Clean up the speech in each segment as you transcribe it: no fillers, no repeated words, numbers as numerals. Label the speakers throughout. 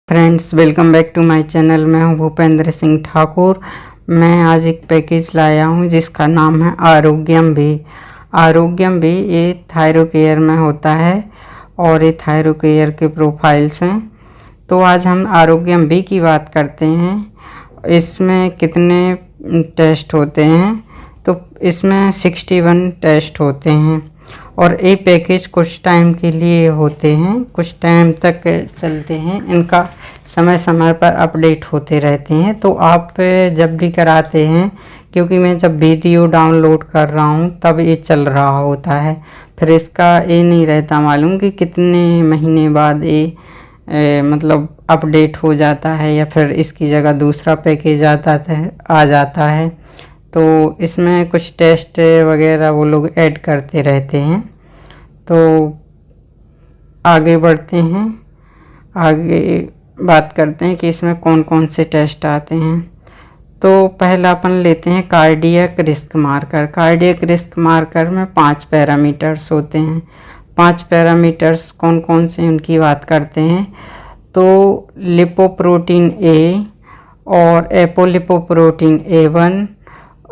Speaker 1: Friends, welcome back to my channel. मैं हूं भूपेंद्र सिंह ठाकुर। मैं आज एक पैकेज लाया हूं जिसका नाम है आरोग्यम भी। आरोग्यम भी ये थायरोकेयर में होता है और ये थायरोकेयर के प्रोफाइल्स हैं। तो आज हम आरोग्यम भी की बात करते हैं। इसमें कितने टेस्ट होते हैं? तो इसमें 61 टेस्ट होते हैं और ये पैकेज कुछ टाइम के लिए होते हैं, कुछ टाइम तक चलते हैं। इनका समय समय पर अपडेट होते रहते हैं। तो आप जब भी कराते हैं, क्योंकि मैं जब वीडियो डाउनलोड कर रहा हूँ तब ये चल रहा होता है, फिर इसका ये नहीं रहता मालूम कि कितने महीने बाद ये मतलब अपडेट हो जाता है या फिर इसकी जगह दूसरा पैकेज आ जाता है। तो इसमें कुछ टेस्ट वगैरह वो लोग ऐड करते रहते हैं। तो आगे बढ़ते हैं, आगे बात करते हैं कि इसमें कौन कौन से टेस्ट आते हैं। तो पहला अपन लेते हैं cardiac risk marker. Cardiac risk marker में 5 पैरामीटर्स होते हैं। 5 पैरामीटर्स कौन कौन से उनकी बात करते हैं। तो लिपोप्रोटीन ए और एपोलिपोप्रोटीन A1,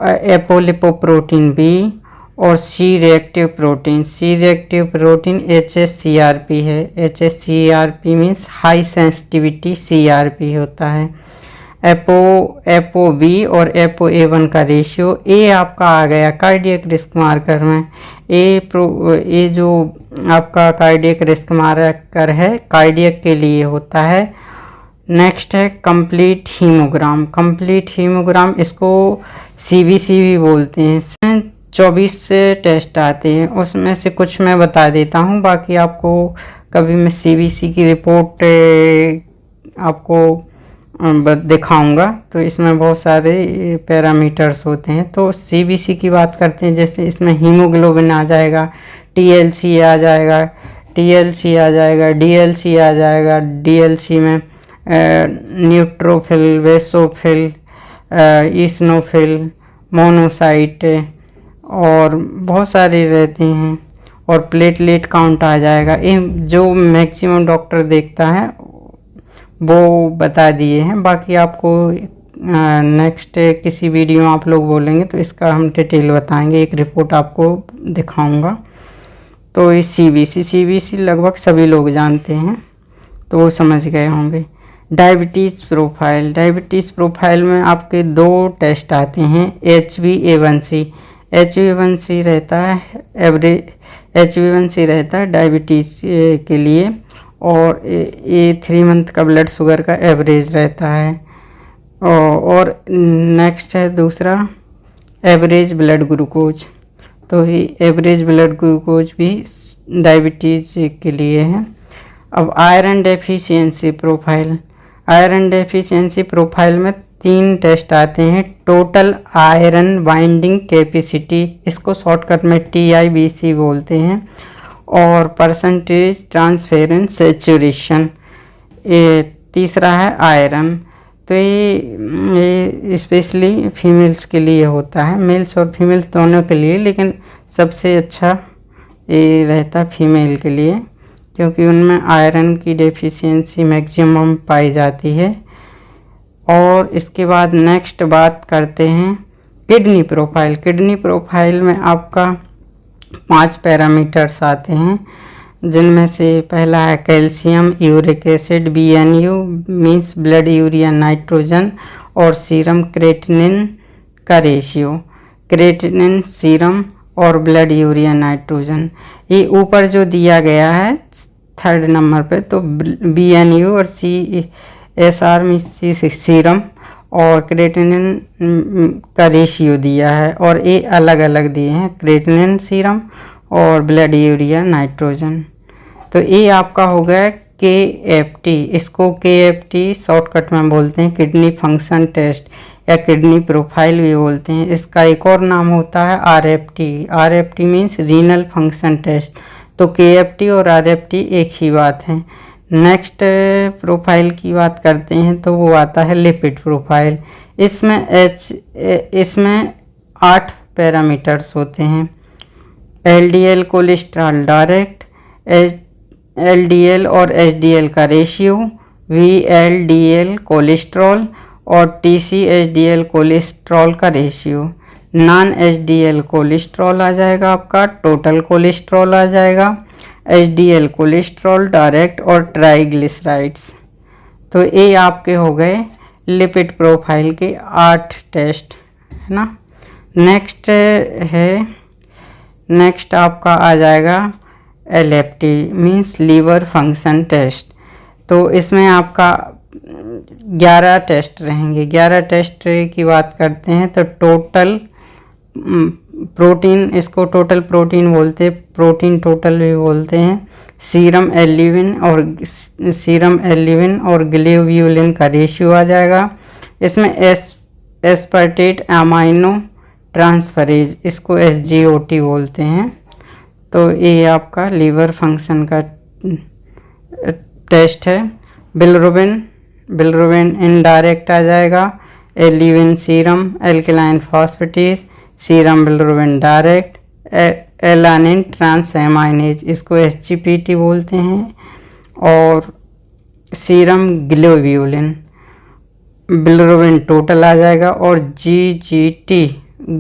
Speaker 1: एपोलिपोप्रोटीन बी और C reactive protein. C reactive protein HSCRP है। HSCRP means high sensitivity CRP होता है। एपो बी और एपो A1 का रेशियो ए आपका आ गया कार्डियक रिस्क मार्कर में। ये जो आपका कार्डियक रिस्क मार्कर है कार्डियक के लिए होता है। नेक्स्ट है कंप्लीट हीमोग्राम। कंप्लीट हीमोग्राम इसको CBC भी बोलते हैं। 24 टेस्ट आते हैं, उसमें से कुछ मैं बता देता हूँ, बाकी आपको कभी मैं CBC की रिपोर्ट आपको दिखाऊंगा। तो इसमें बहुत सारे पैरामीटर्स होते हैं। तो CBC की बात करते हैं, जैसे इसमें हीमोग्लोबिन आ जाएगा, TLC आ जाएगा, DLC आ जाएगा। DLC में न्यूट्रोफिल, वेसोफिल, ईसनोफिल, मोनोसाइट और बहुत सारे रहते हैं। और प्लेटलेट काउंट आ जाएगा। ये जो मैक्सिमम डॉक्टर देखता है वो बता दिए हैं, बाकी आपको नेक्स्ट किसी वीडियो में आप लोग बोलेंगे तो इसका हम डिटेल बताएंगे, एक रिपोर्ट आपको दिखाऊंगा। तो ये CBC लगभग सभी लोग जानते हैं, तो वो समझ गए होंगे। Diabetes profile. डायबिटीज़ प्रोफाइल में आपके 2 टेस्ट आते हैं। HbA1c। HbA1c रहता है एवरेज, HbA1c रहता है डायबिटीज़ के लिए, और ये 3 मंथ का ब्लड शुगर का एवरेज रहता है। और नेक्स्ट है दूसरा एवरेज ब्लड ग्लूकोज। तो ये एवरेज ब्लड ग्लूकोज भी डायबिटीज़ के लिए है। अब iron deficiency profile. Iron deficiency profile में 3 टेस्ट आते हैं। टोटल आयरन बाइंडिंग कैपेसिटी, इसको शॉर्टकट में TIBC बोलते हैं, और परसेंटेज ट्रांसफेरेंस सेचुरेशन। ये तीसरा है आयरन। तो ये स्पेशली फीमेल्स के लिए होता है, मेल्स और फीमेल्स दोनों के लिए, लेकिन सबसे अच्छा ये रहता फीमेल के लिए, क्योंकि उनमें आयरन की डेफिशिएंसी मैक्सिमम पाई जाती है। और इसके बाद नेक्स्ट बात करते हैं किडनी प्रोफाइल। किडनी प्रोफाइल में आपका 5 पैरामीटर्स आते हैं, जिनमें से पहला है calcium, uric acid, BNU means blood urea nitrogen, और सीरम क्रेटिनिन का रेशियो। क्रेटिनिन, सीरम और ब्लड यूरिया नाइट्रोजन, ये ऊपर जो दिया गया है 3rd नंबर पे, तो BNU और CSR मीन्स सीरम और क्रेटिनिन का रेशियो दिया है, और ये अलग अलग दिए हैं, क्रेटिनिन, सीरम और ब्लड यूरिया नाइट्रोजन। तो ये आपका हो गया KFT। इसको KFT शॉर्टकट में बोलते हैं, किडनी फंक्शन टेस्ट या किडनी प्रोफाइल भी बोलते हैं। इसका एक और नाम होता है RFT means renal function test. तो KFT और RFT एक ही बात है। नेक्स्ट प्रोफाइल की बात करते हैं तो वो आता है लिपिड प्रोफाइल। इसमें 8 पैरामीटर्स होते हैं। LDL कोलेस्ट्रॉल डायरेक्ट, LDL और HDL का रेशियो, VLDL कोलेस्ट्रॉल और TCHDL कोलेस्ट्रॉल का रेशियो। नॉन HDL कोलेस्ट्रॉल आ जाएगा आपका, टोटल कोलेस्ट्रॉल आ जाएगा, HDL कोलेस्ट्रॉल डायरेक्ट और ट्राइग्लिसराइड्स। तो ये आपके हो गए लिपिड प्रोफाइल के 8 टेस्ट, है ना। नेक्स्ट आपका आ जाएगा LFT means liver function test. तो इसमें आपका 11 टेस्ट रहेंगे। 11 टेस्ट की बात करते हैं तो टोटल प्रोटीन, इसको टोटल प्रोटीन बोलते हैं, प्रोटीन टोटल भी बोलते हैं। सीरम एल्ब्यूमिन और ग्लोब्यूलिन का रेशियो आ जाएगा। इसमें एस्पार्टेट अमाइनो ट्रांसफरेज, इसको SGOT बोलते हैं। तो ये आपका लीवर फंक्शन का टेस्ट है। बिलिरुबिन इनडायरेक्ट आ जाएगा। Albumin serum, alkaline phosphatase, serum bilirubin direct, alanine transaminase, इसको SGPT बोलते हैं। और सीरम ग्लोब्यूलिन, बिलिरुबिन टोटल आ जाएगा। और GGT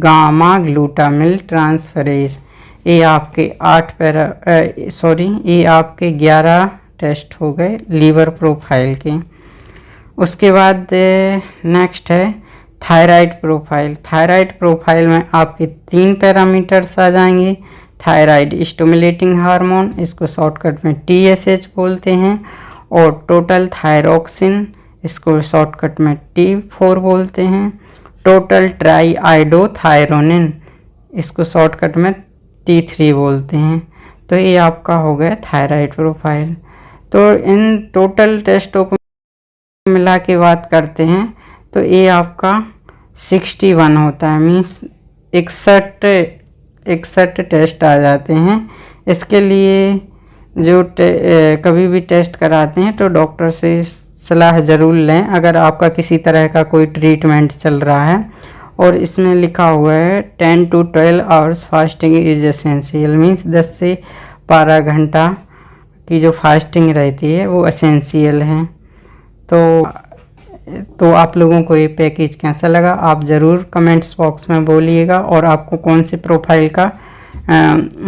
Speaker 1: गामा ग्लूटामिल ट्रांसफरेज। ये आपके 11 टेस्ट हो गए लीवर प्रोफाइल के। उसके बाद नेक्स्ट है थायराइड प्रोफाइल। थायराइड प्रोफाइल में आपके 3 पैरामीटर्स आ जाएंगे। थायराइड स्टिमुलेटिंग हार्मोन, इसको शॉर्टकट में TSH बोलते हैं। और टोटल थायरोक्सिन, इसको शॉर्टकट में T4 बोलते हैं। टोटल ट्राई आइडोथायरोनिन, इसको शॉर्टकट में T3 बोलते हैं। तो ये आपका हो गया थायराइड प्रोफाइल। तो इन टोटल टेस्टों को मिला के बात करते हैं तो ये आपका 61 होता है, मीन्स 61 टेस्ट आ जाते हैं। इसके लिए जो कभी भी टेस्ट कराते हैं तो डॉक्टर से सलाह ज़रूर लें अगर आपका किसी तरह का कोई ट्रीटमेंट चल रहा है। और इसमें लिखा हुआ है 10 to 12 hours fasting is essential, means 10 से 12 घंटा की जो फास्टिंग रहती है वो एसेंशियल है। तो आप लोगों को ये पैकेज कैसा लगा आप ज़रूर कमेंट्स बॉक्स में बोलिएगा। और आपको कौन से प्रोफाइल का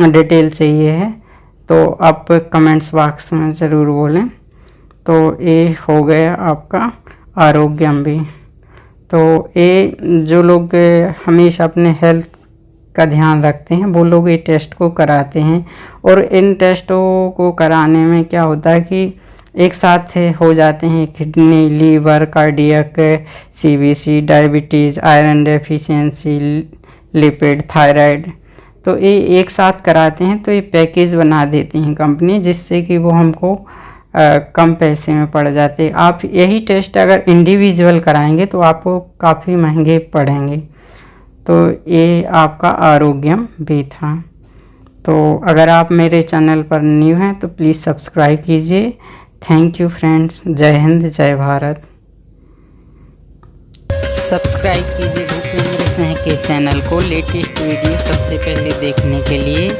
Speaker 1: डिटेल चाहिए है तो आप कमेंट्स बॉक्स में ज़रूर बोलें। तो ये हो गया आपका आरोग्यम भी। तो ये जो लोग हमेशा अपने हेल्थ का ध्यान रखते हैं वो लोग ये टेस्ट को कराते हैं। और इन टेस्टों को कराने में क्या होता है कि एक साथ हो जाते हैं kidney, liver, cardiac, CBC, diabetes, iron deficiency, lipid, thyroid. तो ये एक साथ कराते हैं तो ये पैकेज बना देती हैं कंपनी, जिससे कि वो हमको कम पैसे में पड़ जाते। आप यही टेस्ट अगर इंडिविजुअल कराएंगे तो आपको काफ़ी महंगे पड़ेंगे। तो ये आपका आरोग्यम भी था। तो अगर आप मेरे चैनल पर न्यू हैं तो प्लीज़ सब्सक्राइब कीजिए। Thank you friends. जय हिंद, जय भारत। सब्सक्राइब कीजिए भूपेंद्र सिंह के चैनल को लेटेस्ट वीडियो सबसे पहले देखने के लिए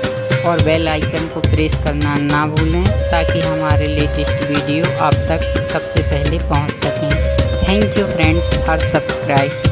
Speaker 1: और बेल आइकन को प्रेस करना ना भूलें ताकि हमारे लेटेस्ट वीडियो आप तक सबसे पहले पहुंच सकें। Thank you friends for subscribe.